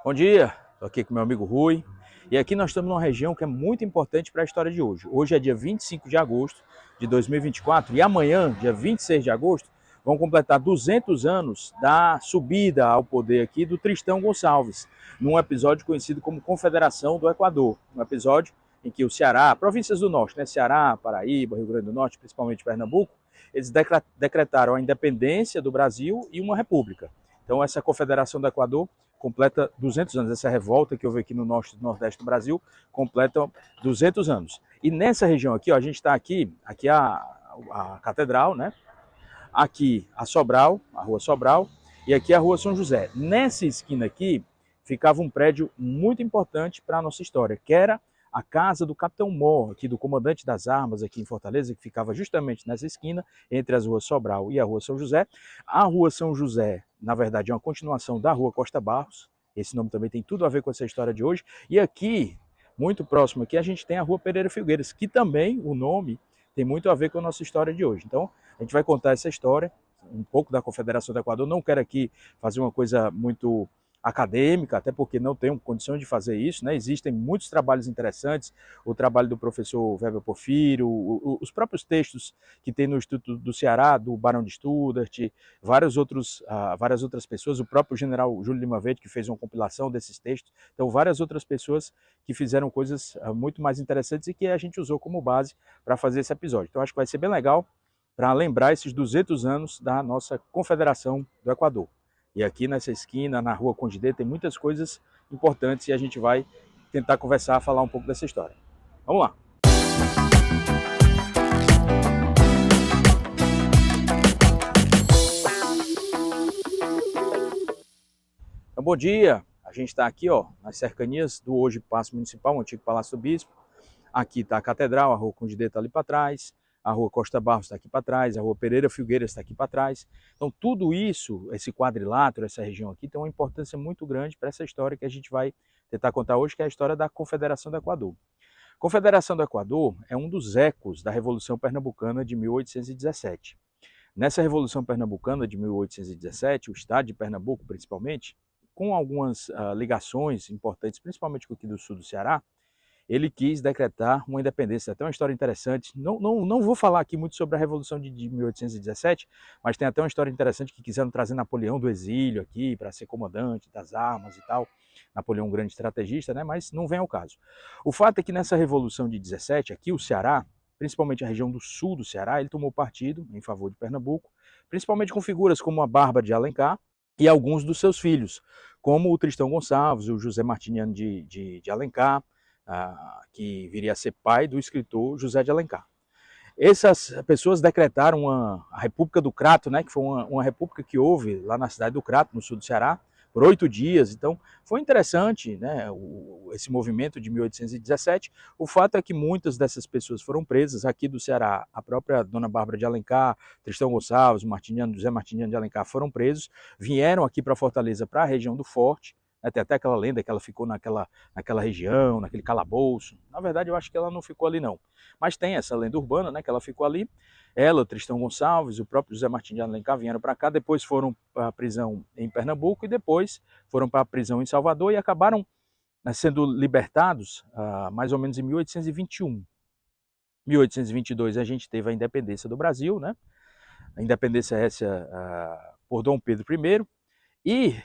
Bom dia, estou aqui com meu amigo Rui e aqui nós estamos numa região que é muito importante para a história de hoje. Hoje é dia 25 de agosto de 2024 e amanhã, dia 26 de agosto, vão completar 200 anos da subida ao poder aqui do Tristão Gonçalves, num episódio conhecido como Confederação do Equador, um episódio em que o Ceará, províncias do norte, né, Ceará, Paraíba, Rio Grande do Norte, principalmente Pernambuco, eles decretaram a independência do Brasil e uma república. Então essa Confederação do Equador completa 200 anos. Essa revolta que houve aqui no norte e nordeste do Brasil completa 200 anos. E nessa região aqui, ó, a gente está aqui a Catedral, né? Aqui a Sobral, a Rua Sobral, e aqui a Rua São José. Nessa esquina aqui ficava um prédio muito importante para a nossa história, que era a casa do Capitão Mor, aqui do comandante das armas aqui em Fortaleza, que ficava justamente nessa esquina, entre as ruas Sobral e a Rua São José. A Rua São José, na verdade, é uma continuação da Rua Costa Barros. Esse nome também tem tudo a ver com essa história de hoje. E aqui, muito próximo aqui, a gente tem a Rua Pereira Filgueiras, que também, o nome, tem muito a ver com a nossa história de hoje. Então, a gente vai contar essa história, um pouco da Confederação do Equador. Não quero aqui fazer uma coisa muito acadêmica, até porque não tenho condições de fazer isso, né? Existem muitos trabalhos interessantes, o trabalho do professor Weber Porfírio, os próprios textos que tem no Instituto do Ceará, do Barão de Studart, várias outras pessoas, o próprio general Júlio Lima Verde, que fez uma compilação desses textos, então várias outras pessoas que fizeram coisas muito mais interessantes e que a gente usou como base para fazer esse episódio. Então acho que vai ser bem legal para lembrar esses 200 anos da nossa Confederação do Equador. E aqui nessa esquina, na Rua Condidê, tem muitas coisas importantes e a gente vai tentar conversar, falar um pouco dessa história. Vamos lá! Então, bom dia! A gente está aqui, ó, nas cercanias do hoje Paço Municipal, o antigo Palácio do Bispo. Aqui está a Catedral, a Rua Condidê está ali para trás. A Rua Costa Barros está aqui para trás, a Rua Pereira Filgueiras está aqui para trás. Então tudo isso, esse quadrilátero, essa região aqui, tem uma importância muito grande para essa história que a gente vai tentar contar hoje, que é a história da Confederação do Equador. Confederação do Equador é um dos ecos da Revolução Pernambucana de 1817. Nessa Revolução Pernambucana de 1817, o estado de Pernambuco, principalmente, com algumas ligações importantes, principalmente com aqui do sul do Ceará, ele quis decretar uma independência. Até uma história interessante. Não vou falar aqui muito sobre a Revolução de 1817, mas tem até uma história interessante que quiseram trazer Napoleão do exílio aqui para ser comandante das armas e tal. Napoleão, um grande estrategista, né? Mas não vem ao caso. O fato é que nessa Revolução de 17, aqui o Ceará, principalmente a região do sul do Ceará, ele tomou partido em favor de Pernambuco, principalmente com figuras como a Bárbara de Alencar e alguns dos seus filhos, como o Tristão Gonçalves, o José Martiniano de Alencar, que viria a ser pai do escritor José de Alencar. Essas pessoas decretaram a República do Crato, né, que foi uma república que houve lá na cidade do Crato, no sul do Ceará, por 8 dias. Então, foi interessante, né, esse movimento de 1817. O fato é que muitas dessas pessoas foram presas aqui do Ceará. A própria dona Bárbara de Alencar, Tristão Gonçalves, José Martiniano de Alencar foram presos, vieram aqui para Fortaleza, para a região do Forte. Tem até aquela lenda que ela ficou naquela região, naquele calabouço. Na verdade, eu acho que ela não ficou ali, não. Mas tem essa lenda urbana, né, que ela ficou ali. Ela, o Tristão Gonçalves, o próprio José Martins de Alencar vieram para cá, depois foram para a prisão em Pernambuco e depois foram para a prisão em Salvador e acabaram, né, sendo libertados mais ou menos em 1821. Em 1822 a gente teve a independência do Brasil, né? A independência essa por Dom Pedro I. E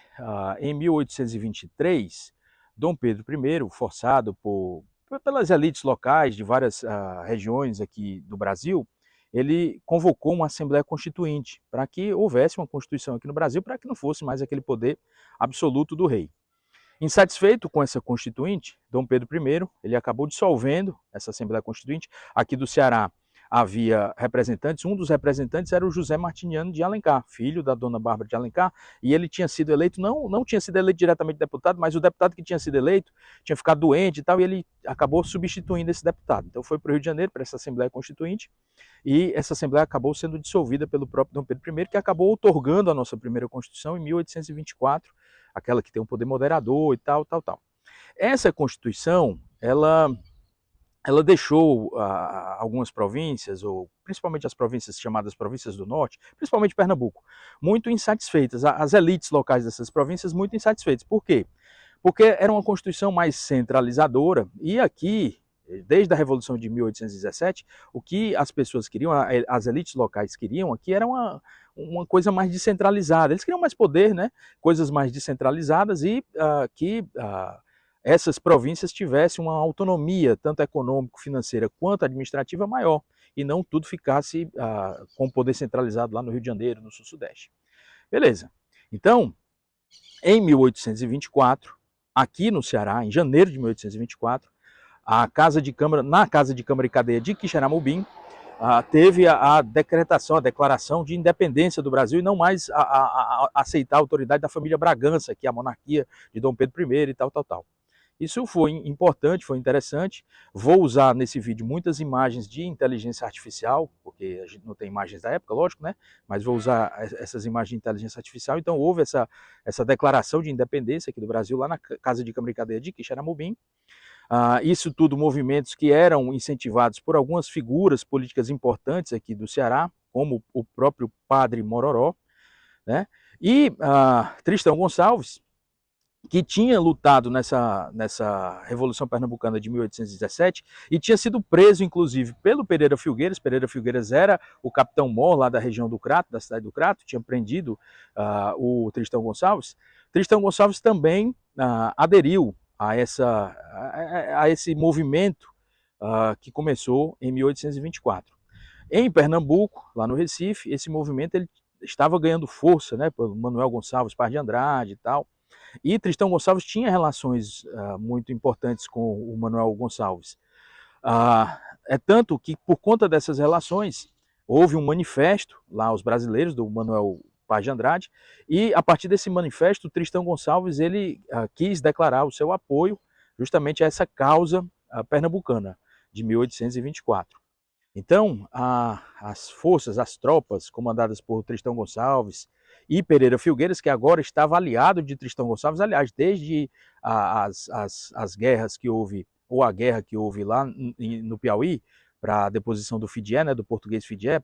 em 1823, Dom Pedro I, forçado pelas elites locais de várias regiões aqui do Brasil, ele convocou uma Assembleia Constituinte para que houvesse uma Constituição aqui no Brasil, para que não fosse mais aquele poder absoluto do rei. Insatisfeito com essa Constituinte, Dom Pedro I, ele acabou dissolvendo essa Assembleia Constituinte. Aqui do Ceará havia representantes, um dos representantes era o José Martiniano de Alencar, filho da dona Bárbara de Alencar, e ele tinha sido eleito, não tinha sido eleito diretamente deputado, mas o deputado que tinha sido eleito tinha ficado doente e tal, e ele acabou substituindo esse deputado. Então foi para o Rio de Janeiro, para essa Assembleia Constituinte, e essa Assembleia acabou sendo dissolvida pelo próprio Dom Pedro I, que acabou outorgando a nossa primeira Constituição em 1824, aquela que tem um poder moderador e tal. Essa Constituição, ela deixou algumas províncias, ou principalmente as províncias chamadas províncias do norte, principalmente Pernambuco, muito insatisfeitas. As elites locais dessas províncias muito insatisfeitas. Por quê? porque era uma Constituição mais centralizadora, e aqui, desde a Revolução de 1817, o que as pessoas queriam, as elites locais queriam aqui era uma coisa mais descentralizada. Eles queriam mais poder, né? Coisas mais descentralizadas e que essas províncias tivessem uma autonomia, tanto econômico, financeira quanto administrativa, maior, e não tudo ficasse com o poder centralizado lá no Rio de Janeiro, no sul-sudeste. Beleza. Então, em 1824, aqui no Ceará, em janeiro de 1824, na Casa de Câmara e Cadeia de Quixeramobim, teve a decretação, a declaração de independência do Brasil e não mais aceitar a autoridade da família Bragança, que é a monarquia de Dom Pedro I e tal. Isso foi importante, foi interessante. Vou usar nesse vídeo muitas imagens de inteligência artificial, porque a gente não tem imagens da época, lógico, né? Mas vou usar essas imagens de inteligência artificial. Então houve essa declaração de independência aqui do Brasil, lá na Casa de Câmara e Cadeia de Quixeramobim. Isso tudo movimentos que eram incentivados por algumas figuras políticas importantes aqui do Ceará, como o próprio Padre Mororó, né? E Tristão Gonçalves, que tinha lutado nessa Revolução Pernambucana de 1817 e tinha sido preso, inclusive, pelo Pereira Filgueiras. Pereira Filgueiras era o capitão-mor lá da região do Crato, da cidade do Crato, tinha prendido o Tristão Gonçalves. Tristão Gonçalves também aderiu a esse movimento que começou em 1824. Em Pernambuco, lá no Recife, esse movimento ele estava ganhando força, né, pelo Manuel Gonçalves Paz de Andrade e tal. E Tristão Gonçalves tinha relações muito importantes com o Manuel Gonçalves. É tanto que, por conta dessas relações, houve um manifesto lá, os brasileiros, do Manuel Paz de Andrade, e a partir desse manifesto, Tristão Gonçalves ele quis declarar o seu apoio justamente a essa causa pernambucana de 1824. Então, as forças, as tropas comandadas por Tristão Gonçalves e Pereira Filgueiras, que agora estava aliado de Tristão Gonçalves, aliás, desde as guerras que houve, ou a guerra que houve lá no Piauí, para a deposição do Fidié, né, do português Fidié,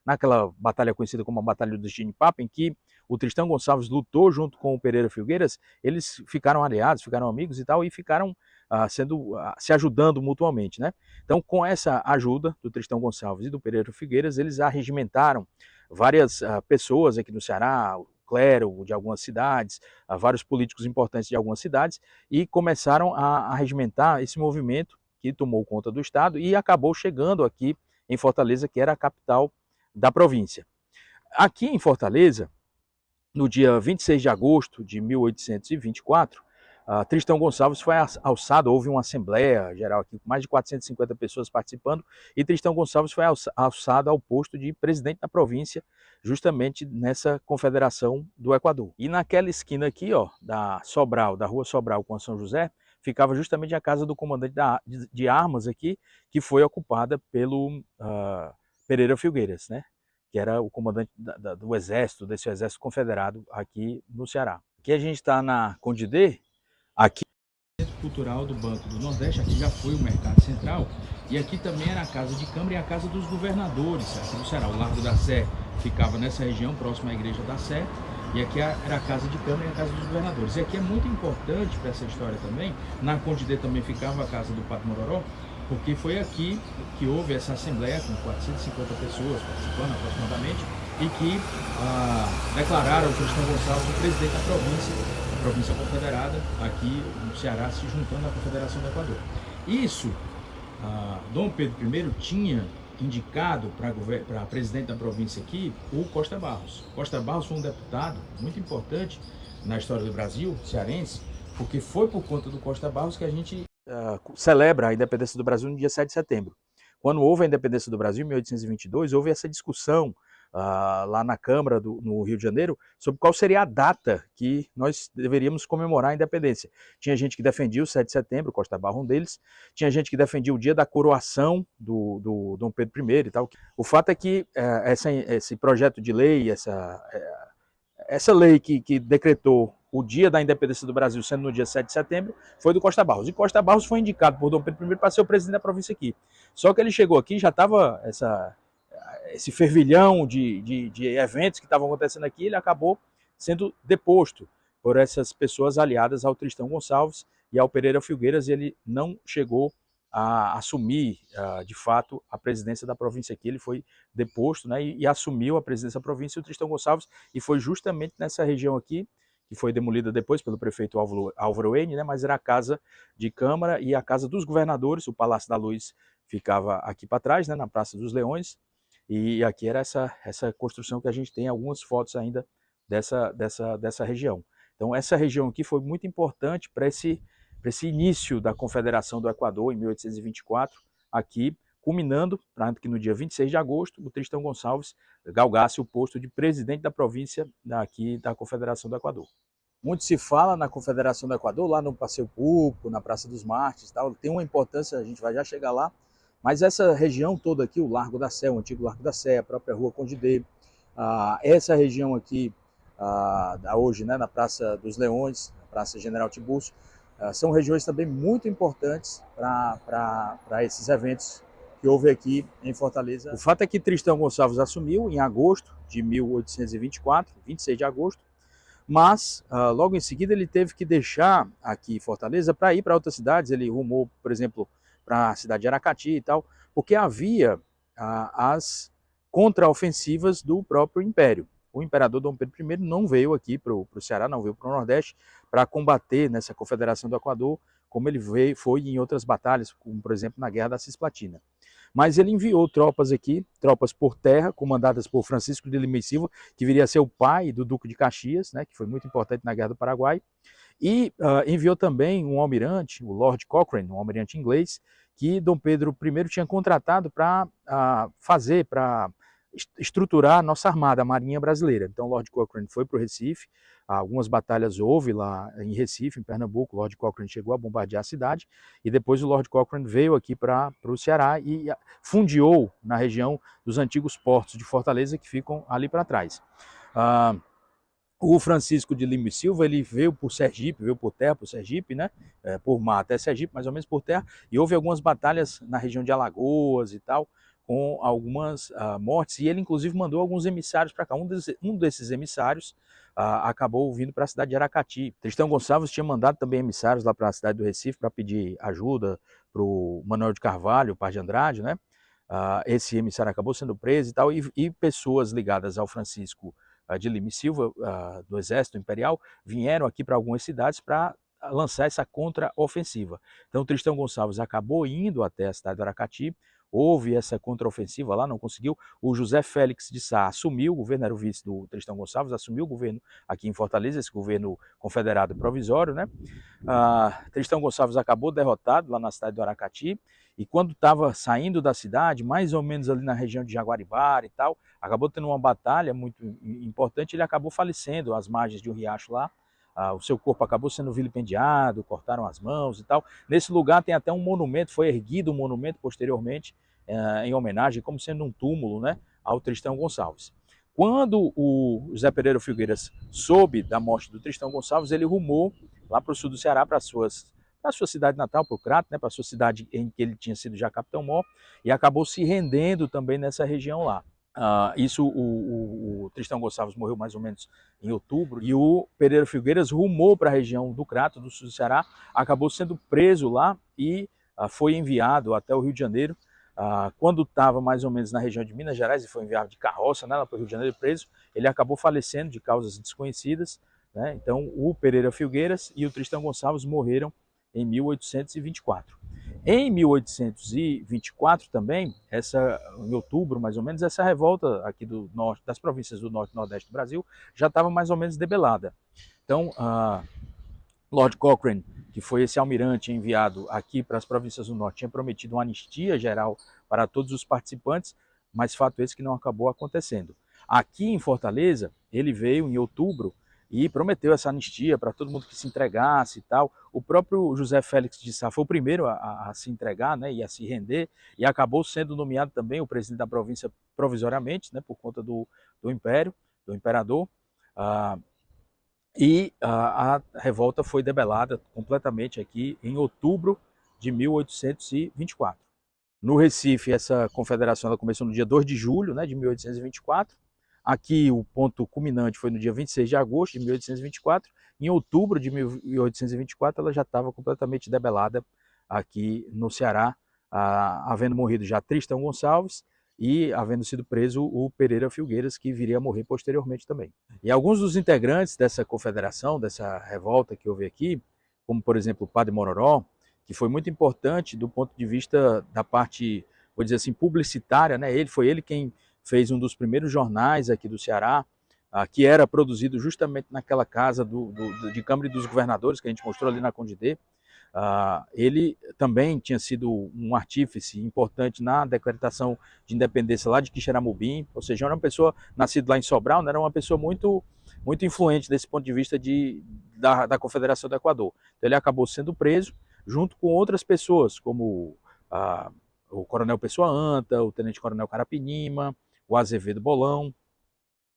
naquela batalha conhecida como a Batalha do Ginipapo, em que o Tristão Gonçalves lutou junto com o Pereira Filgueiras, eles ficaram aliados, ficaram amigos e tal, e ficaram se ajudando mutuamente, né? Então, com essa ajuda do Tristão Gonçalves e do Pereira Filgueiras, eles arregimentaram várias pessoas aqui no Ceará, o clero de algumas cidades, vários políticos importantes de algumas cidades, e começaram a regimentar esse movimento que tomou conta do estado e acabou chegando aqui em Fortaleza, que era a capital da província. Aqui em Fortaleza, no dia 26 de agosto de 1824, Tristão Gonçalves foi alçado, houve uma assembleia geral aqui, com mais de 450 pessoas participando, e Tristão Gonçalves foi alçado ao posto de presidente da província, justamente nessa confederação do Equador. E naquela esquina aqui, ó, da rua Sobral com a São José, ficava justamente a casa do comandante de armas aqui, que foi ocupada pelo Pereira Filgueiras, né? Que era o comandante do exército, desse exército confederado aqui no Ceará. Aqui a gente está na Condidê, aqui é o Centro Cultural do Banco do Nordeste, aqui já foi o Mercado Central, e aqui também era a Casa de Câmara e a Casa dos Governadores, aqui no Ceará. O Largo da Sé ficava nessa região, próximo à Igreja da Sé, e aqui era a Casa de Câmara e a Casa dos Governadores. E aqui é muito importante para essa história também, na Condidê também ficava a Casa do Padre Mororó, porque foi aqui que houve essa assembleia com 450 pessoas participando aproximadamente e que declararam o Tristão Gonçalves o presidente da província confederada, aqui no Ceará, se juntando à Confederação do Equador. Isso, Dom Pedro I tinha indicado para presidente da província aqui o Costa Barros. Costa Barros foi um deputado muito importante na história do Brasil, cearense, porque foi por conta do Costa Barros que a gente celebra a independência do Brasil no dia 7 de setembro. Quando houve a independência do Brasil, em 1822, houve essa discussão lá na Câmara no Rio de Janeiro sobre qual seria a data que nós deveríamos comemorar a independência. Tinha gente que defendia o 7 de setembro, Costa Barros um deles, tinha gente que defendia o dia da coroação do Dom Pedro I e tal. O fato é que esse projeto de lei, essa lei que decretou o dia da independência do Brasil sendo no dia 7 de setembro, foi do Costa Barros. E Costa Barros foi indicado por Dom Pedro I para ser o presidente da província aqui. Só que ele chegou aqui, já estava esse fervilhão de eventos que estavam acontecendo aqui, ele acabou sendo deposto por essas pessoas aliadas ao Tristão Gonçalves e ao Pereira Filgueiras. Ele não chegou a assumir, de fato, a presidência da província aqui. Ele foi deposto, né, e assumiu a presidência da província o Tristão Gonçalves, e foi justamente nessa região aqui, que foi demolida depois pelo prefeito Álvaro Ene, né, mas era a Casa de Câmara e a Casa dos Governadores. O Palácio da Luz ficava aqui para trás, né, na Praça dos Leões, e aqui era essa construção que a gente tem algumas fotos ainda dessa região. Então essa região aqui foi muito importante para esse início da Confederação do Equador, em 1824, aqui, culminando para que no dia 26 de agosto o Tristão Gonçalves galgasse o posto de presidente da província aqui da Confederação do Equador. Muito se fala na Confederação do Equador, lá no Passeio Público, na Praça dos Mártires, tal. Tem uma importância, a gente vai já chegar lá, mas essa região toda aqui, o Largo da Sé, o antigo Largo da Sé, a própria Rua Condidê, essa região aqui, hoje, né, na Praça dos Leões, Praça General Tiburcio, são regiões também muito importantes para esses eventos que houve aqui em Fortaleza. O fato é que Tristão Gonçalves assumiu em agosto de 1824, 26 de agosto, mas logo em seguida ele teve que deixar aqui Fortaleza para ir para outras cidades. Ele rumou, por exemplo, para a cidade de Aracati e tal, porque havia as contraofensivas do próprio Império. O imperador Dom Pedro I não veio aqui para o Ceará, não veio para o Nordeste para combater nessa Confederação do Equador, como ele foi em outras batalhas, como por exemplo na Guerra da Cisplatina. Mas ele enviou tropas aqui, tropas por terra, comandadas por Francisco de Lima e Silva, que viria a ser o pai do Duque de Caxias, né, que foi muito importante na Guerra do Paraguai, e enviou também um almirante, o Lord Cochrane, um almirante inglês, que Dom Pedro I tinha contratado para estruturar a nossa armada, a Marinha Brasileira. Então o Lord Cochrane foi para o Recife, algumas batalhas houve lá em Recife, em Pernambuco. O Lord Cochrane chegou a bombardear a cidade, e depois o Lord Cochrane veio aqui para o Ceará e fundiou na região dos antigos portos de Fortaleza, que ficam ali para trás. O Francisco de Lima e Silva, ele veio por Sergipe, veio por terra por Sergipe, né? Por mar até Sergipe, mais ou menos por terra, e houve algumas batalhas na região de Alagoas e tal, com algumas mortes, e ele inclusive mandou alguns emissários para cá. Um desses emissários acabou vindo para a cidade de Aracati. Tristão Gonçalves tinha mandado também emissários lá para a cidade do Recife para pedir ajuda para o Manuel de Carvalho, o pai de Andrade, né? Esse emissário acabou sendo preso e tal, e pessoas ligadas ao Francisco de Lima e Silva, do Exército Imperial, vieram aqui para algumas cidades para lançar essa contraofensiva. Então Tristão Gonçalves acabou indo até a cidade do Aracati, houve essa contraofensiva lá, não conseguiu. O José Félix de Sá assumiu o governo, era o vice do Tristão Gonçalves, assumiu o governo aqui em Fortaleza, esse governo confederado provisório, né? Tristão Gonçalves acabou derrotado lá na cidade do Aracati, e quando estava saindo da cidade, mais ou menos ali na região de Jaguaribara e tal, acabou tendo uma batalha muito importante. Ele acabou falecendo às margens de um riacho lá. O seu corpo acabou sendo vilipendiado, cortaram as mãos e tal. Nesse lugar tem até um monumento, foi erguido um monumento posteriormente em homenagem, como sendo um túmulo, né, ao Tristão Gonçalves. Quando o José Pereira Filgueiras soube da morte do Tristão Gonçalves, ele rumou lá para o sul do Ceará, para a sua cidade natal, para o Crato, né, para a sua cidade em que ele tinha sido já capitão-mor, e acabou se rendendo também nessa região lá. O Tristão Gonçalves morreu mais ou menos em outubro, e o Pereira Filgueiras rumou para a região do Crato, do sul do Ceará, acabou sendo preso lá e foi enviado até o Rio de Janeiro. Quando estava mais ou menos na região de Minas Gerais, e foi enviado de carroça, né, lá para o Rio de Janeiro preso, ele acabou falecendo de causas desconhecidas, né? Então o Pereira Filgueiras e o Tristão Gonçalves morreram em 1824. Em 1824 também, em outubro mais ou menos, essa revolta aqui do norte, das províncias do norte e nordeste do Brasil, já estava mais ou menos debelada. Então, Lord Cochrane, que foi esse almirante enviado aqui para as províncias do norte, tinha prometido uma anistia geral para todos os participantes, mas fato esse que não acabou acontecendo. Aqui em Fortaleza, ele veio em outubro e prometeu essa anistia para todo mundo que se entregasse e tal. O próprio José Félix de Sá foi o primeiro a se entregar, né, e a se render, e acabou sendo nomeado também o presidente da província provisoriamente, né, por conta do Império, do imperador. E a revolta foi debelada completamente aqui em outubro de 1824. No Recife, essa confederação ela começou no dia 2 de julho, né, de 1824. Aqui o ponto culminante foi no dia 26 de agosto de 1824. Em outubro de 1824 ela já estava completamente debelada aqui no Ceará, havendo morrido já Tristão Gonçalves e havendo sido preso o Pereira Filgueiras, que viria a morrer posteriormente também. E alguns dos integrantes dessa confederação, dessa revolta que houve aqui, como por exemplo o Padre Mororó, que foi muito importante do ponto de vista da parte, vou dizer assim, publicitária, né? Foi ele quem fez um dos primeiros jornais aqui do Ceará, que era produzido justamente naquela casa de Câmara dos Governadores, que a gente mostrou ali na Condidê. Ele também tinha sido um artífice importante na declaração de independência lá de Quixeramobim, ou seja, era uma pessoa nascida lá em Sobral, né, era uma pessoa muito influente desse ponto de vista da Confederação do Equador. Então ele acabou sendo preso junto com outras pessoas, como o Coronel Pessoa Anta, o Tenente Coronel Carapinima, o Azevedo Bolão,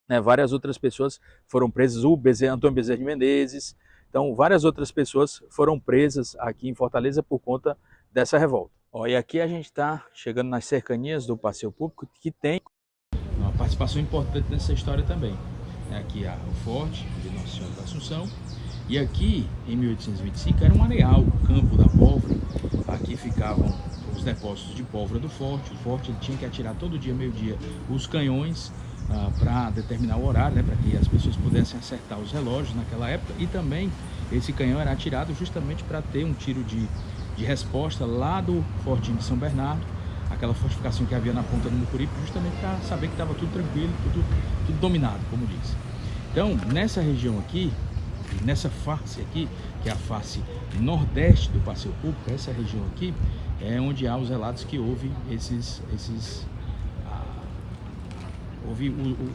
né, várias outras pessoas foram presas, o Antônio Bezerra de Menezes. Então, várias outras pessoas foram presas aqui em Fortaleza por conta dessa revolta. E aqui a gente está chegando nas cercanias do passeio público, que tem uma participação importante nessa história também. Aqui há o Forte de Nossa Senhora da Assunção, e aqui em 1825 era um areal, o campo da pólvora. Aqui ficavam os depósitos de pólvora do Forte. O Forte ele tinha que atirar todo dia, meio-dia, os canhões para determinar o horário, né, para que as pessoas pudessem acertar os relógios naquela época, e também esse canhão era atirado justamente para ter um tiro de resposta lá do Fortinho de São Bernardo, aquela fortificação que havia na ponta do Mucuripe, justamente para saber que estava tudo tranquilo, tudo dominado, como diz. Então, nessa região aqui, nessa face aqui, que é a face nordeste do passeio público, essa região aqui é onde há os relatos que houve houve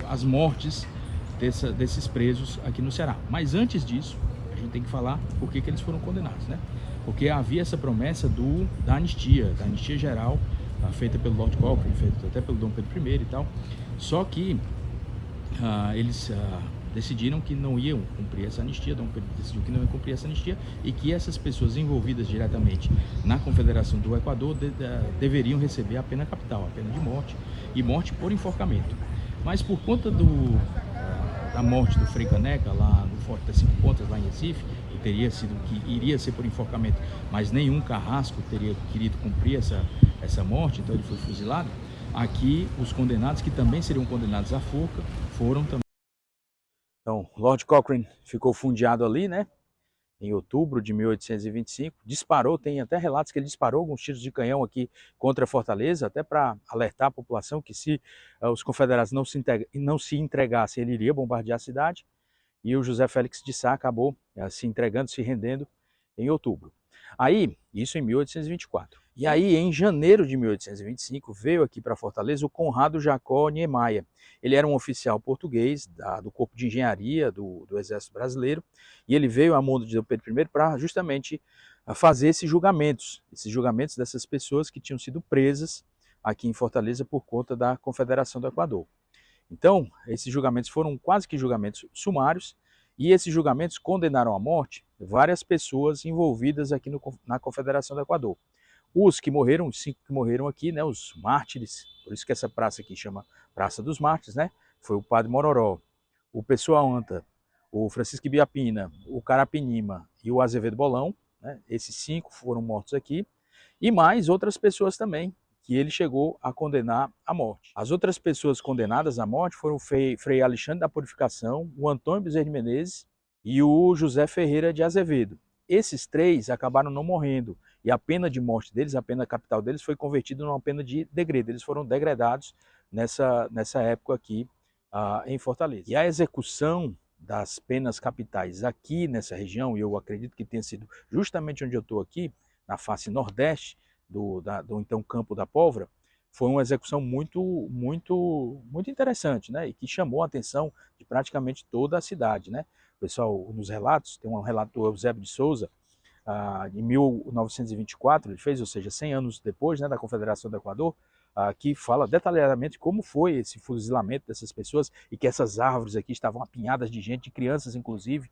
as mortes desses presos aqui no Ceará. Mas antes disso, a gente tem que falar por que eles foram condenados, né? Porque havia essa promessa da anistia geral, feita pelo Lord Cochrane, feita até pelo Dom Pedro I e tal. Só que eles decidiram que não iam cumprir essa anistia, Dom Pedro decidiu que não ia cumprir essa anistia, e que essas pessoas envolvidas diretamente na Confederação do Equador deveriam receber a pena capital, a pena de morte, e morte por enforcamento. Mas por conta da morte do Frei Caneca, lá no Forte das Cinco Pontas, lá em Recife, que iria ser por enforcamento, mas nenhum carrasco teria querido cumprir essa morte, então ele foi fuzilado. Aqui os condenados, que também seriam condenados à forca, foram também. Então, Lord Cochrane ficou fundeado ali, né, em outubro de 1825, disparou, tem até relatos que ele disparou alguns tiros de canhão aqui contra Fortaleza, até para alertar a população que se os confederados não se entregassem, ele iria bombardear a cidade, e o José Félix de Sá acabou se entregando, se rendendo em outubro. Aí, isso em 1824. E aí, em janeiro de 1825, veio aqui para Fortaleza o Conrado Jacó Niemeyer. Ele era um oficial português do Corpo de Engenharia do Exército Brasileiro, e ele veio a mando de Dom Pedro I para justamente fazer esses julgamentos dessas pessoas que tinham sido presas aqui em Fortaleza por conta da Confederação do Equador. Então, esses julgamentos foram quase que julgamentos sumários, e esses julgamentos condenaram à morte várias pessoas envolvidas aqui na Confederação do Equador. Os 5 que morreram aqui, né, os mártires, por isso que essa praça aqui chama Praça dos Mártires, né, foi o Padre Mororó, o Pessoa Anta, o Francisco Ibiapina, o Carapinima e o Azevedo Bolão, né, esses 5 foram mortos aqui, e mais outras pessoas também, que ele chegou a condenar à morte. As outras pessoas condenadas à morte foram o Frei Alexandre da Purificação, o Antônio Bezerra de Menezes e o José Ferreira de Azevedo. Esses 3 acabaram não morrendo, e a pena de morte deles, a pena capital deles, foi convertida numa pena de degredo. Eles foram degradados nessa época aqui em Fortaleza. E a execução das penas capitais aqui nessa região, e eu acredito que tenha sido justamente onde eu estou aqui, na face nordeste do então Campo da Pólvora, foi uma execução muito interessante, né? E que chamou a atenção de praticamente toda a cidade, né? O pessoal, nos relatos, tem um relato do Eusébio de Souza, em 1924, ele fez, ou seja, 100 anos depois, né, da Confederação do Equador, que fala detalhadamente como foi esse fuzilamento dessas pessoas, e que essas árvores aqui estavam apinhadas de gente, de crianças inclusive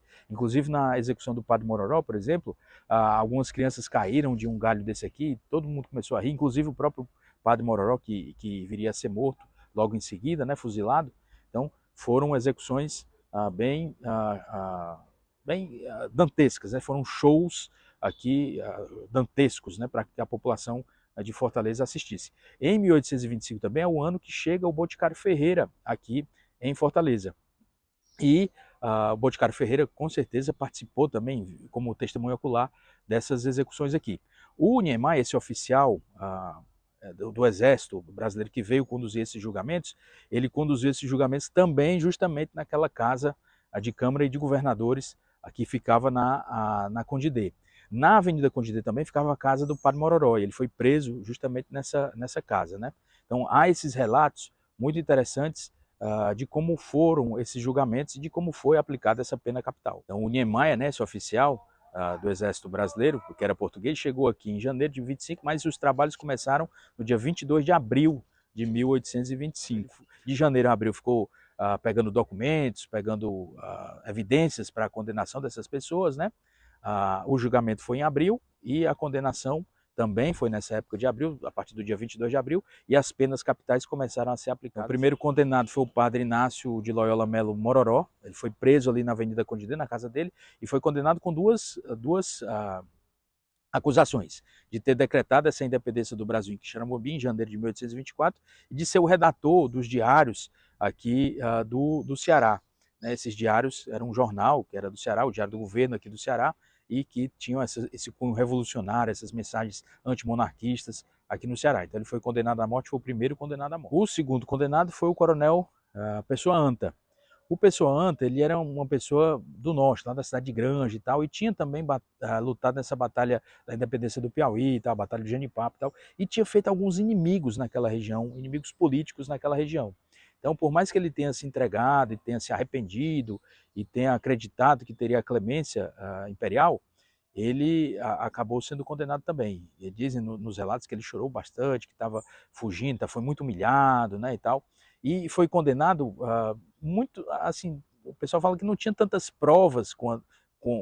na execução do Padre Mororó, por exemplo, algumas crianças caíram de um galho desse aqui, todo mundo começou a rir, inclusive o próprio Padre Mororó, que viria a ser morto logo em seguida, né, fuzilado. Então, foram execuções bem dantescas, né? Foram shows aqui dantescos, né? Para que a população de Fortaleza assistisse. Em 1825 também é o ano que chega o Boticário Ferreira aqui em Fortaleza. E o Boticário Ferreira com certeza participou também como testemunha ocular dessas execuções aqui. O Niemeyer, esse oficial do Exército brasileiro que veio conduzir esses julgamentos, ele conduziu esses julgamentos também justamente naquela casa de Câmara e de Governadores que ficava na Condidê. Na Avenida Condidê também ficava a casa do Padre Mororó, e ele foi preso justamente nessa casa, né? Então há esses relatos muito interessantes de como foram esses julgamentos e de como foi aplicada essa pena capital. Então o Niemeyer, né, esse oficial do Exército Brasileiro, que era português, chegou aqui em janeiro de 25, mas os trabalhos começaram no dia 22 de abril de 1825. De janeiro a abril ficou pegando documentos, pegando evidências para a condenação dessas pessoas, né? O julgamento foi em abril e a condenação também foi nessa época de abril, a partir do dia 22 de abril, e as penas capitais começaram a ser aplicadas. O primeiro condenado foi o padre Inácio de Loyola Melo Mororó. Ele foi preso ali na Avenida Condidê, na casa dele, e foi condenado com duas acusações: de ter decretado essa independência do Brasil em Quixeramobim, em janeiro de 1824, e de ser o redator dos diários aqui do Ceará. Esses diários eram um jornal que era do Ceará, o Diário do Governo aqui do Ceará, e que tinham esse cunho revolucionário, essas mensagens antimonarquistas aqui no Ceará. Então ele foi condenado à morte, foi o primeiro condenado à morte. O segundo condenado foi o coronel Pessoa Anta. O Pessoa Anta, ele era uma pessoa do norte, lá da cidade de Grange e tal, e tinha também lutado nessa batalha da independência do Piauí, tal, a batalha de Genipapo e tal, e tinha feito alguns inimigos naquela região, inimigos políticos naquela região. Então, por mais que ele tenha se entregado e tenha se arrependido e tenha acreditado que teria a clemência imperial, ele acabou sendo condenado também. E dizem nos relatos que ele chorou bastante, que estava fugindo, foi muito humilhado, né, e tal. E foi condenado muito, assim, o pessoal fala que não tinha tantas provas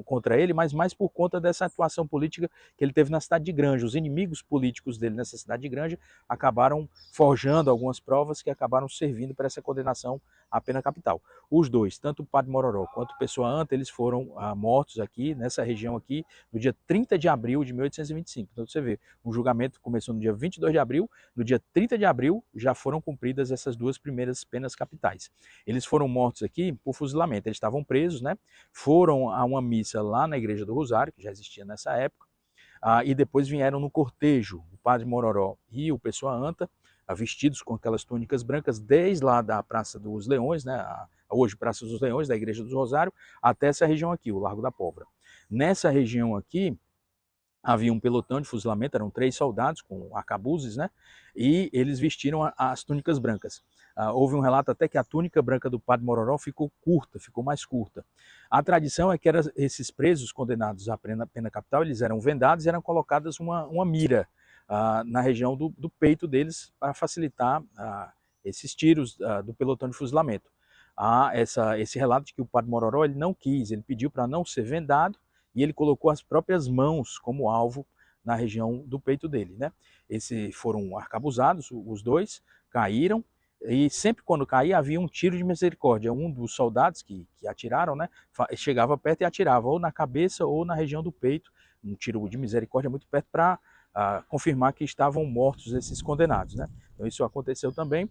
contra ele, mas mais por conta dessa atuação política que ele teve na cidade de Granja. Os inimigos políticos dele nessa cidade de Granja acabaram forjando algumas provas que acabaram servindo para essa condenação à pena capital. Os dois, tanto o padre Mororó quanto o Pessoa Anta, eles foram mortos aqui, nessa região aqui, no dia 30 de abril de 1825. Então você vê, o julgamento começou no dia 22 de abril, no dia 30 de abril já foram cumpridas essas duas primeiras penas capitais. Eles foram mortos aqui por fuzilamento, eles estavam presos, né? Foram a uma missa lá na Igreja do Rosário, que já existia nessa época, e depois vieram no cortejo, o padre Mororó e o Pessoa Anta, vestidos com aquelas túnicas brancas, desde lá da Praça dos Leões, né? Hoje Praça dos Leões, da Igreja do Rosário, até essa região aqui, o Largo da Pólvora. Nessa região aqui, havia um pelotão de fuzilamento, eram 3 soldados com arcabuzes, né? E eles vestiram as túnicas brancas. Houve um relato até que a túnica branca do padre Mororó ficou curta, ficou mais curta. A tradição é que esses presos condenados à pena capital, eles eram vendados e eram colocadas uma mira na região do peito deles para facilitar esses tiros do pelotão de fuzilamento. Há esse relato de que o padre Mororó ele não quis, ele pediu para não ser vendado, e ele colocou as próprias mãos como alvo na região do peito dele, né? Foram arcabuzados, os dois, caíram, e sempre quando caía havia um tiro de misericórdia. Um dos soldados que atiraram, né, chegava perto e atirava ou na cabeça ou na região do peito, um tiro de misericórdia muito perto para confirmar que estavam mortos esses condenados, né? Então isso aconteceu também,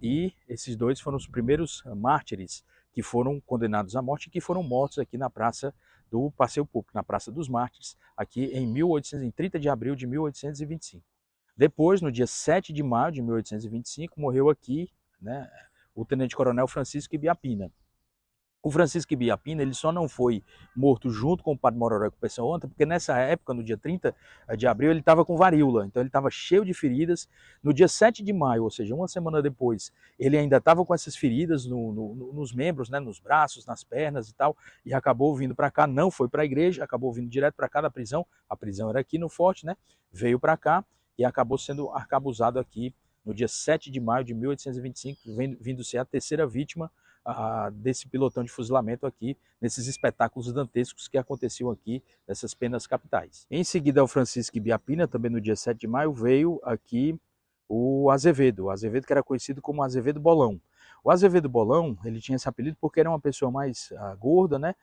e esses dois foram os primeiros mártires que foram condenados à morte e que foram mortos aqui na Praça do Passeio Público, na Praça dos Mártires, aqui em 30 de abril de 1825. Depois, no dia 7 de maio de 1825, morreu aqui, né, o tenente-coronel Francisco Ibiapina. O Francisco Ibiapina, ele só não foi morto junto com o padre Mororó e com o Pessoa Anta, porque nessa época, no dia 30 de abril, ele estava com varíola, então ele estava cheio de feridas. No dia 7 de maio, ou seja, uma semana depois, ele ainda estava com essas feridas nos membros, né, nos braços, nas pernas e tal, e acabou vindo para cá, não foi para a igreja, acabou vindo direto para cá da prisão. A prisão era aqui no Forte, né? Veio para cá e acabou sendo arcabuzado aqui no dia 7 de maio de 1825, vindo ser a terceira vítima desse pilotão de fuzilamento aqui, nesses espetáculos dantescos que aconteciam aqui, nessas penas capitais. Em seguida ao Francisco Ibiapina, também no dia 7 de maio, veio aqui o Azevedo que era conhecido como Azevedo Bolão. O Azevedo Bolão, ele tinha esse apelido porque era uma pessoa mais gorda, né?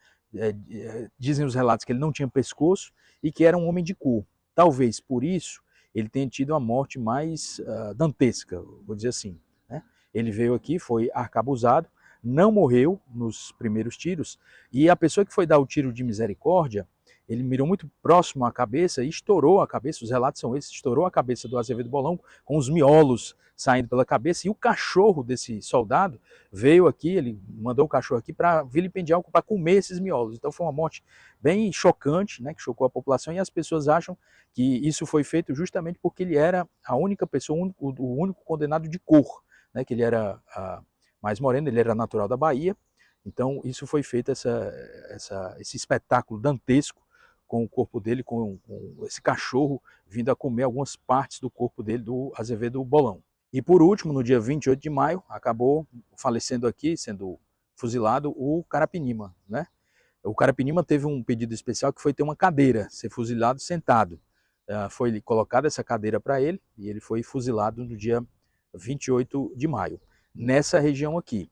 Dizem os relatos que ele não tinha pescoço e que era um homem de cor. Talvez por isso ele tenha tido uma morte mais dantesca, vou dizer assim, né? Ele veio aqui, foi arcabuzado, não morreu nos primeiros tiros, e a pessoa que foi dar o tiro de misericórdia, ele mirou muito próximo à cabeça e estourou a cabeça, os relatos são esses, estourou a cabeça do Azevedo Bolão com os miolos saindo pela cabeça, e o cachorro desse soldado veio aqui, ele mandou o cachorro aqui para vilipendiar, para comer esses miolos. Então foi uma morte bem chocante, né, que chocou a população, e as pessoas acham que isso foi feito justamente porque ele era a única pessoa, o único condenado de cor, né, que ele era mais moreno, ele era natural da Bahia. Então isso foi feito, esse espetáculo dantesco com o corpo dele, com esse cachorro vindo a comer algumas partes do corpo dele, do Azevedo Bolão. E por último, no dia 28 de maio, acabou falecendo aqui, sendo fuzilado, o Carapinima, né? O Carapinima teve um pedido especial que foi ter uma cadeira, ser fuzilado sentado. Foi colocada essa cadeira para ele e ele foi fuzilado no dia 28 de maio, nessa região aqui.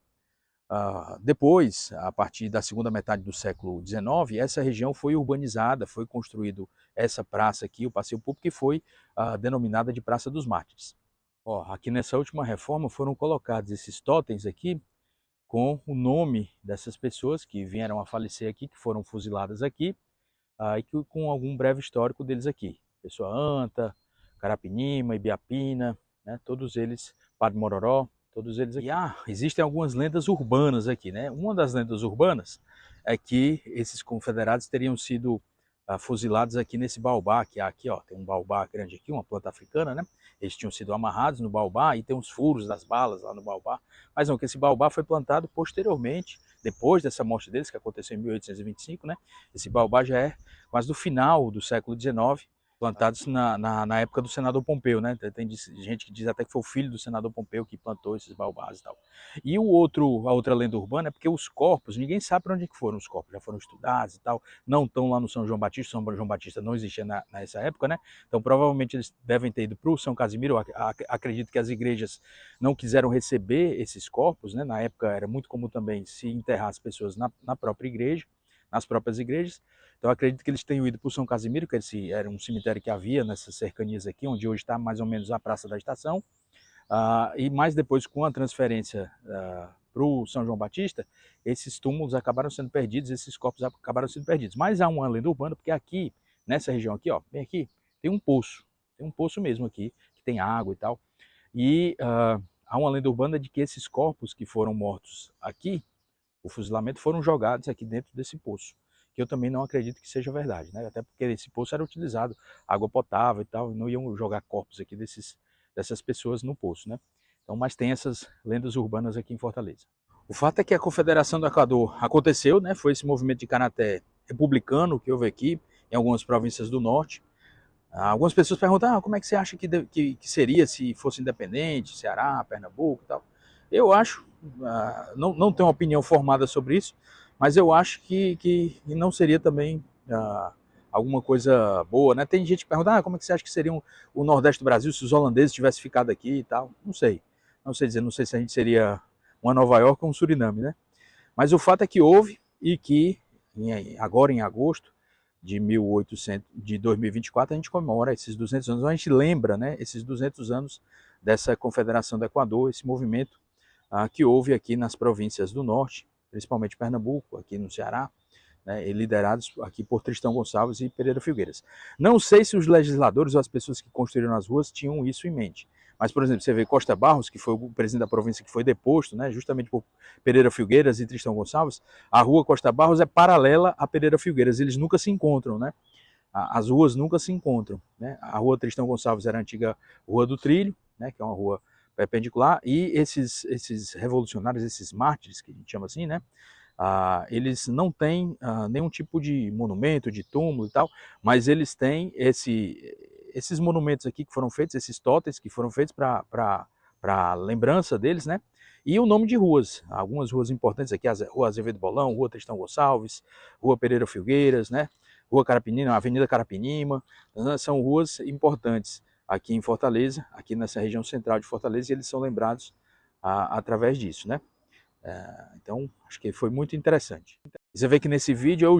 Depois, a partir da segunda metade do século XIX, essa região foi urbanizada, foi construído essa praça aqui, o Passeio Público, que foi denominada de Praça dos Mártires. Aqui nessa última reforma foram colocados esses totens aqui com o nome dessas pessoas que vieram a falecer aqui, que foram fuziladas aqui, e com algum breve histórico deles aqui. Pessoa Anta, Carapinima, Ibiapina, né, todos eles, Padre Mororó, todos eles aqui. E existem algumas lendas urbanas aqui, né? Uma das lendas urbanas é que esses confederados teriam sido fuzilados aqui nesse baobá, que aqui, ó, tem um baobá grande aqui, uma planta africana, né? Eles tinham sido amarrados no baobá e tem uns furos das balas lá no baobá. Mas não, que esse baobá foi plantado posteriormente, depois dessa morte deles, que aconteceu em 1825, né? Esse baobá já é quase do final do século XIX, plantados na época do senador Pompeu, né? Tem gente que diz até que foi o filho do senador Pompeu que plantou esses baobás e tal. E a outra lenda urbana é porque os corpos, ninguém sabe para onde que foram os corpos, já foram estudados e tal, não estão lá no São João Batista, São João Batista não existia nessa época, né? Então provavelmente eles devem ter ido para o São Casimiro. Acredito que as igrejas não quiseram receber esses corpos, né? Na época era muito comum também se enterrar as pessoas na própria igreja, nas próprias igrejas. Então acredito que eles tenham ido para o São Casimiro, que era um cemitério que havia nessas cercanias aqui, onde hoje está mais ou menos a Praça da Estação. E mais depois, com a transferência para o São João Batista, esses túmulos acabaram sendo perdidos, esses corpos acabaram sendo perdidos. Mas há uma lenda urbana, porque aqui, nessa região aqui, ó, bem aqui, tem um poço mesmo aqui, que tem água e tal. E há uma lenda urbana de que esses corpos que foram mortos aqui, o fuzilamento, foram jogados aqui dentro desse poço, que eu também não acredito que seja verdade, né? Até porque esse poço era utilizado, água potável e tal, e não iam jogar corpos aqui dessas pessoas no poço, né? Então, mas tem essas lendas urbanas aqui em Fortaleza. O fato é que a Confederação do Equador aconteceu, né? Foi esse movimento de Kanaté republicano que houve aqui em algumas províncias do norte. Algumas pessoas perguntam, como é que você acha que seria se fosse independente, Ceará, Pernambuco e tal. Eu acho, não tenho uma opinião formada sobre isso, mas eu acho que não seria também alguma coisa boa, né? Tem gente que pergunta, como é que você acha que seria o Nordeste do Brasil se os holandeses tivessem ficado aqui e tal. Não sei dizer, não sei se a gente seria uma Nova York ou um Suriname, né? Mas o fato é que houve e que agora em agosto de 2024, a gente comemora esses 200 anos, a gente lembra, né, esses 200 anos dessa Confederação do Equador, esse movimento que houve aqui nas províncias do norte, principalmente Pernambuco, aqui no Ceará, né, liderados aqui por Tristão Gonçalves e Pereira Filgueiras. Não sei se os legisladores ou as pessoas que construíram as ruas tinham isso em mente, mas, por exemplo, você vê Costa Barros, que foi o presidente da província que foi deposto, né, justamente por Pereira Filgueiras e Tristão Gonçalves, a rua Costa Barros é paralela a Pereira Filgueiras, eles nunca se encontram, né? As ruas nunca se encontram, né? A rua Tristão Gonçalves era a antiga Rua do Trilho, né, que é uma rua perpendicular, e esses revolucionários, esses mártires, que a gente chama assim, né? Eles não têm nenhum tipo de monumento, de túmulo e tal, mas eles têm esses monumentos aqui que foram feitos, esses totens que foram feitos para lembrança deles, né? E o nome de ruas, algumas ruas importantes aqui, a Rua Azevedo Bolão, Rua Tristão Gonçalves, Rua Pereira Filgueiras, né? Rua Carapinima, Avenida Carapinima, são ruas importantes aqui em Fortaleza, aqui nessa região central de Fortaleza, e eles são lembrados através disso, né? Então, acho que foi muito interessante. Você vê que nesse vídeo eu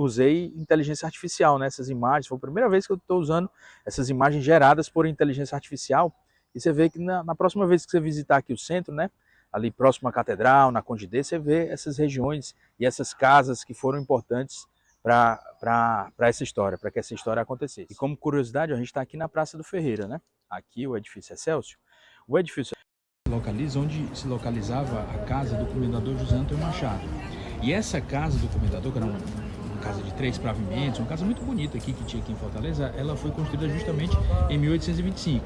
usei inteligência artificial, né? Essas imagens, foi a primeira vez que eu estou usando essas imagens geradas por inteligência artificial. E você vê que na próxima vez que você visitar aqui o centro, né? Ali próximo à Catedral, na Conde d'Eu, você vê essas regiões e essas casas que foram importantes para essa história, para que essa história acontecesse. E como curiosidade, a gente está aqui na Praça do Ferreira, né? Aqui o edifício Excelsior. O edifício localiza onde se localizava a casa do comendador José Antônio Machado. E essa casa do comendador, que era uma casa de 3 pavimentos, uma casa muito bonita aqui que tinha aqui em Fortaleza, ela foi construída justamente em 1825.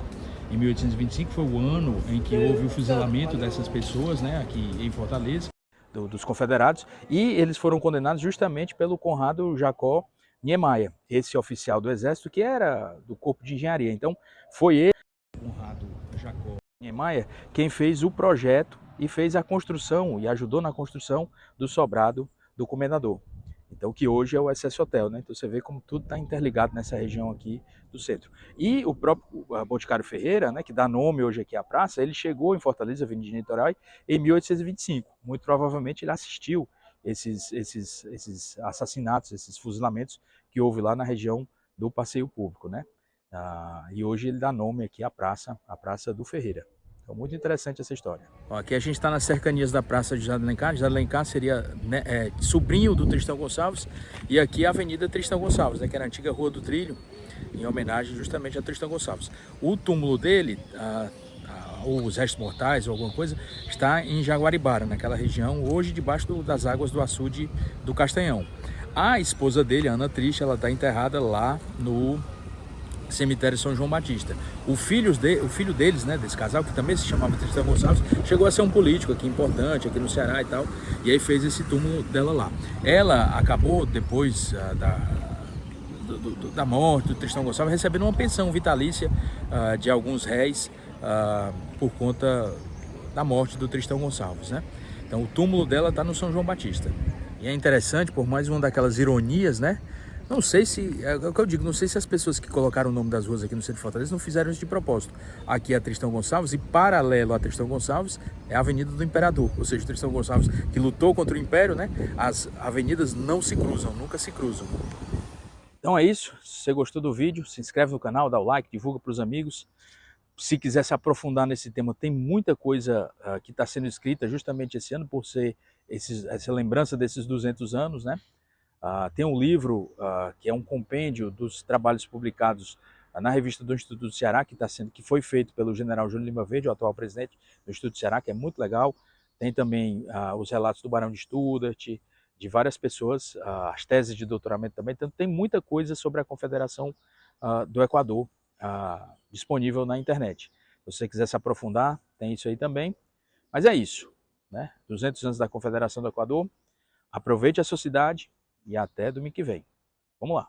Em 1825 foi o ano em que houve o fuzilamento dessas pessoas, né, aqui em Fortaleza, dos confederados, e eles foram condenados justamente pelo Conrado Jacó Niemeyer, esse oficial do exército que era do corpo de engenharia. Então foi ele, Conrado Jacó Niemeyer, quem fez o projeto e fez a construção e ajudou na construção do sobrado do comendador. Então, que hoje é o SS Hotel, né? Então você vê como tudo está interligado nessa região aqui do centro. E o próprio Boticário Ferreira, né, que dá nome hoje aqui à praça, ele chegou em Fortaleza, Avenida de Niterói, em 1825. Muito provavelmente ele assistiu esses assassinatos, esses fuzilamentos que houve lá na região do Passeio Público, né? E hoje ele dá nome aqui à praça do Ferreira. Então, muito interessante essa história. Ó, aqui a gente está nas cercanias da Praça de José de Alencar. José de Alencar seria, né, sobrinho do Tristão Gonçalves. E aqui a Avenida Tristão Gonçalves, né, que era a antiga Rua do Trilho, em homenagem justamente a Tristão Gonçalves. O túmulo dele, ou os restos mortais, ou alguma coisa, está em Jaguaribara, naquela região, hoje debaixo das águas do açude do Castanhão. A esposa dele, Ana Triste, ela está enterrada lá no cemitério São João Batista. O filho deles, né, desse casal, que também se chamava Tristão Gonçalves, chegou a ser um político aqui importante, aqui no Ceará e tal, e aí fez esse túmulo dela lá. Ela acabou, depois da morte do Tristão Gonçalves, recebendo uma pensão vitalícia de alguns réis por conta da morte do Tristão Gonçalves, né? Então o túmulo dela está no São João Batista. E é interessante, por mais uma daquelas ironias, né? Não sei se, é o que eu digo, não sei se as pessoas que colocaram o nome das ruas aqui no centro de Fortaleza não fizeram isso de propósito. Aqui é a Tristão Gonçalves e paralelo a Tristão Gonçalves é a Avenida do Imperador, ou seja, Tristão Gonçalves que lutou contra o Império, né? As avenidas não se cruzam, nunca se cruzam. Então é isso, se você gostou do vídeo, se inscreve no canal, dá o like, divulga para os amigos. Se quiser se aprofundar nesse tema, tem muita coisa que está sendo escrita justamente esse ano, por ser essa lembrança desses 200 anos, né? Tem um livro que é um compêndio dos trabalhos publicados na revista do Instituto do Ceará, que foi feito pelo general Júlio Lima Verde, o atual presidente do Instituto do Ceará, que é muito legal. Tem também os relatos do Barão de Studart, de várias pessoas, as teses de doutoramento também. Então tem muita coisa sobre a Confederação do Equador disponível na internet. Se você quiser se aprofundar, tem isso aí também. Mas é isso, né? 200 anos da Confederação do Equador. Aproveite a sua cidade e até domingo que vem. Vamos lá.